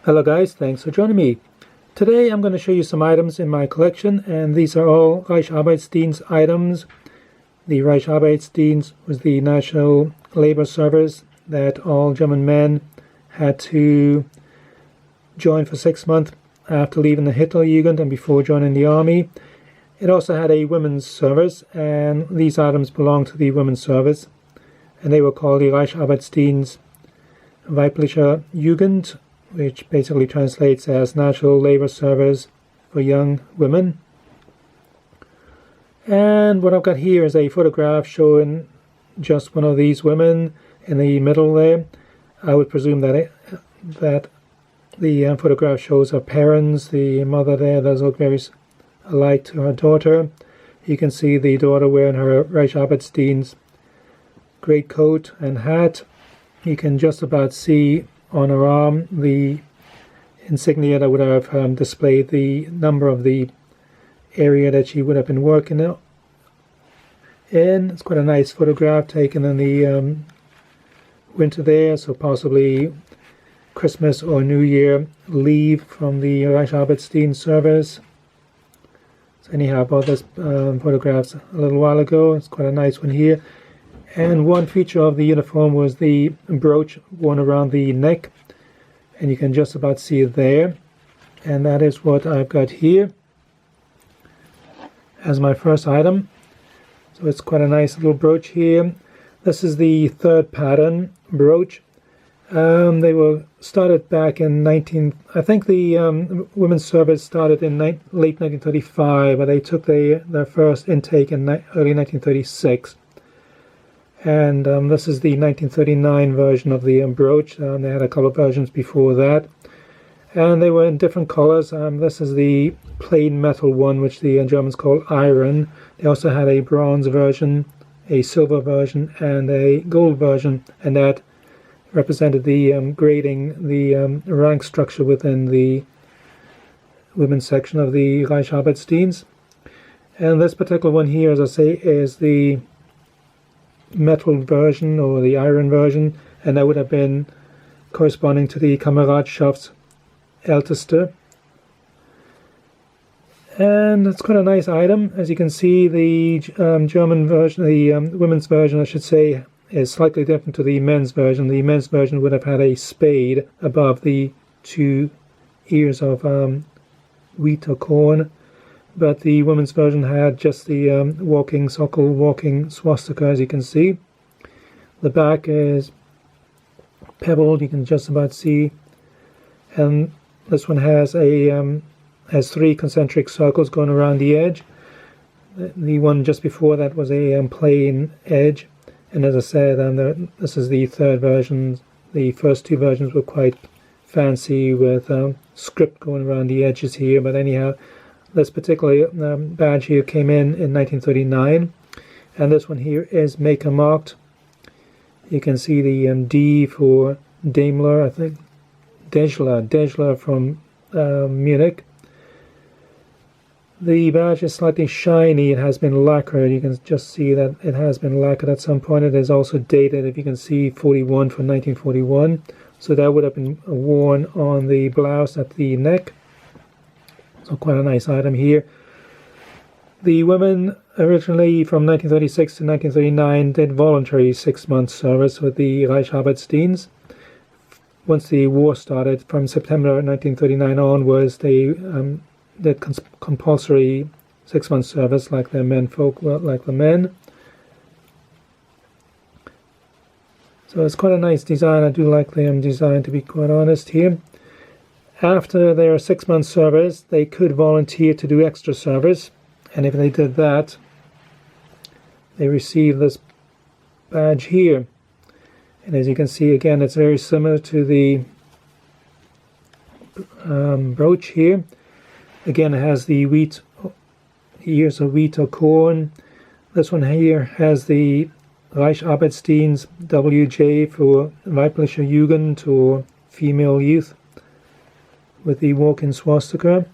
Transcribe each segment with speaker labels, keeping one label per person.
Speaker 1: Hello guys, thanks for joining me. Today I'm going to show you some items in my collection, and these are all RADwJ items. The RADwJ was the national labor service that all German men had to join for 6 months after leaving the Hitlerjugend and before joining the army. It also had a women's service, and these items belonged to the women's service, and they were called the RADwJ Weibliche Jugend, which basically translates as National Labor Service for Young Women. And what I've got here is a photograph showing just one of these women in the middle there. I would presume that the photograph shows her parents. The mother there does look very alike to her daughter. You can see the daughter wearing her RADwJ great coat and hat. You can just about see on her arm the insignia that would have displayed the number of the area that she would have been working in. It's quite a nice photograph taken in the winter there, so possibly Christmas or New Year leave from the RADwJ service. So anyhow, I bought this photographs a little while ago. It's quite a nice one here. And one feature of the uniform was the brooch worn around the neck, and you can just about see it there. And that is what I've got here as my first item. So it's quite a nice little brooch here. This is the third pattern brooch. They were started back in I think the women's service started in late 1935, but they took their first intake in early 1936. And this is the 1939 version of the brooch. They had a couple of versions before that, and they were in different colors. This is the plain metal one, which the Germans call iron. They also had a bronze version, a silver version, and a gold version, and that represented the grading, the rank structure within the women's section of the RADwJ. And this particular one here, as I say, is the metal version or the iron version, and that would have been corresponding to the Kameradschaftsälteste. And it's quite a nice item. As you can see, the German version, the women's version I should say, is slightly different to the men's version. The men's version would have had a spade above the two ears of wheat or corn, but the women's version had just the walking swastika, as you can see. The back is pebbled, you can just about see, and this one has has 3 concentric circles going around the edge. The one just before that was a plain edge, and as I said, this is the third version. The first 2 versions were quite fancy with script going around the edges here, but anyhow, this particular badge here came in 1939, and this one here is maker marked. You can see the D for Daimler, I think, Daimler from Munich. The badge is slightly shiny. It has been lacquered. You can just see that it has been lacquered at some point. It is also dated, if you can see, 41 for 1941. So that would have been worn on the blouse at the neck. So quite a nice item here. The women originally from 1936 to 1939 did voluntary 6-month service with the RADwJ. Once the war started, from September 1939 onwards, they did compulsory 6-month service like the men like the men. So it's quite a nice design. I do like the design, to be quite honest here. After their 6-month service, they could volunteer to do extra service, and if they did that, they received this badge here. And as you can see, again, it's very similar to the brooch here. Again, it has the ears of wheat or corn. This one here has the RADwJ WJ for Weibliche Jugend, or female youth, with the walking swastika.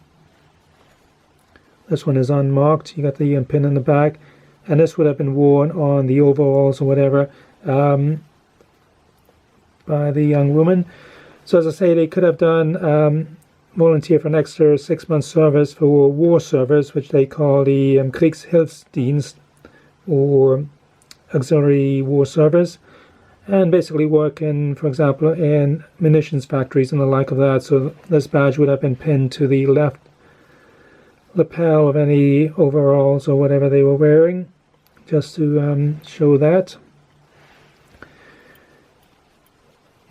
Speaker 1: This one is unmarked. You got the pin in the back, and this would have been worn on the overalls or whatever by the young woman. So as I say, they could have done volunteer for an extra 6 months service for war service, which they call the Kriegshilfsdienst, or auxiliary war service, and basically work in, for example, in munitions factories and the like of that. So this badge would have been pinned to the left lapel of any overalls or whatever they were wearing, just to show that.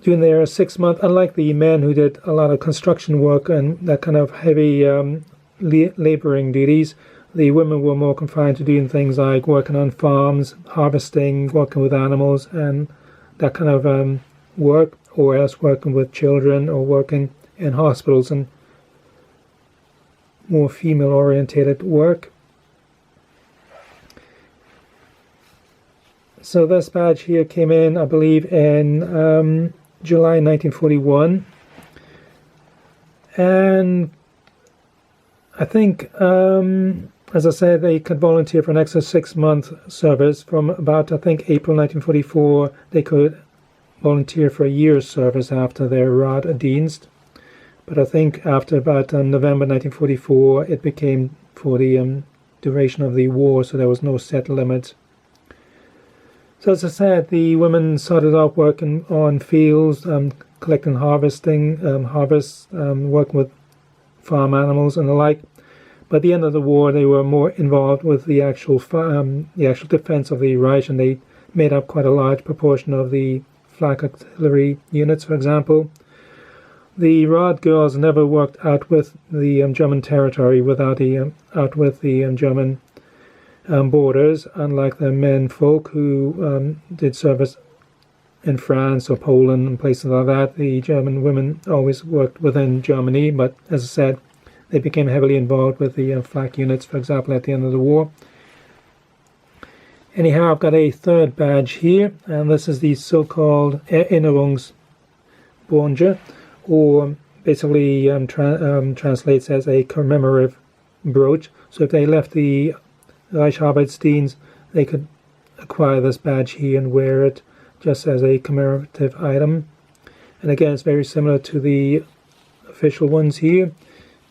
Speaker 1: During their 6 month, unlike the men who did a lot of construction work and that kind of heavy laboring duties, the women were more confined to doing things like working on farms, harvesting, working with animals, and that kind of work, or else working with children or working in hospitals and more female-orientated work. So this badge here came in, I believe, in July 1941, and I think, as I said, they could volunteer for an extra 6 month service. From about, I think, April 1944, they could volunteer for a year's service after their RADwJ. But I think after about November 1944, it became for the duration of the war, so there was no set limit. So as I said, the women started off working on fields, collecting harvests, working with farm animals and the like. By the end of the war, they were more involved with the actual defense of the Reich, and they made up quite a large proportion of the flak artillery units, for example. The Rad girls never worked out with the German territory, out with the German borders, unlike the men folk who did service in France or Poland and places like that. The German women always worked within Germany, but as I said, they became heavily involved with the flak units, for example, at the end of the war. Anyhow, I've got a third badge here, and this is the so-called Erinnerungsbonge, or basically translates as a commemorative brooch. So if they left the RADwJ, they could acquire this badge here and wear it just as a commemorative item. And again, it's very similar to the official ones here,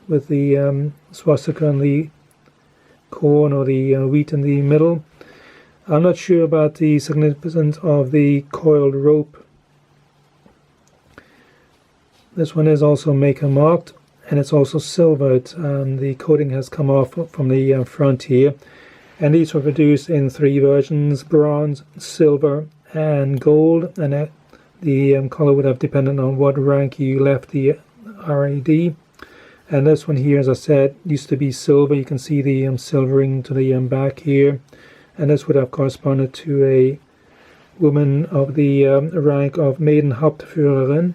Speaker 1: with the swastika and the corn or the wheat in the middle. I'm not sure about the significance of the coiled rope. This one is also maker marked, and it's also silvered. The coating has come off from the front here. And these were produced in 3 versions: bronze, silver, and gold. And the color would have depended on what rank you left the RAD. And this one here, as I said, used to be silver. You can see the silvering to the back here. And this would have corresponded to a woman of the rank of Maiden Hauptführerin.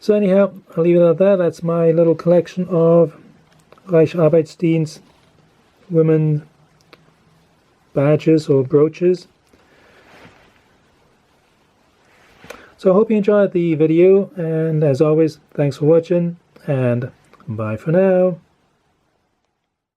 Speaker 1: So anyhow, I'll leave it at that. That's my little collection of RADwJ women badges or brooches. So I hope you enjoyed the video, and as always, thanks for watching, and bye for now.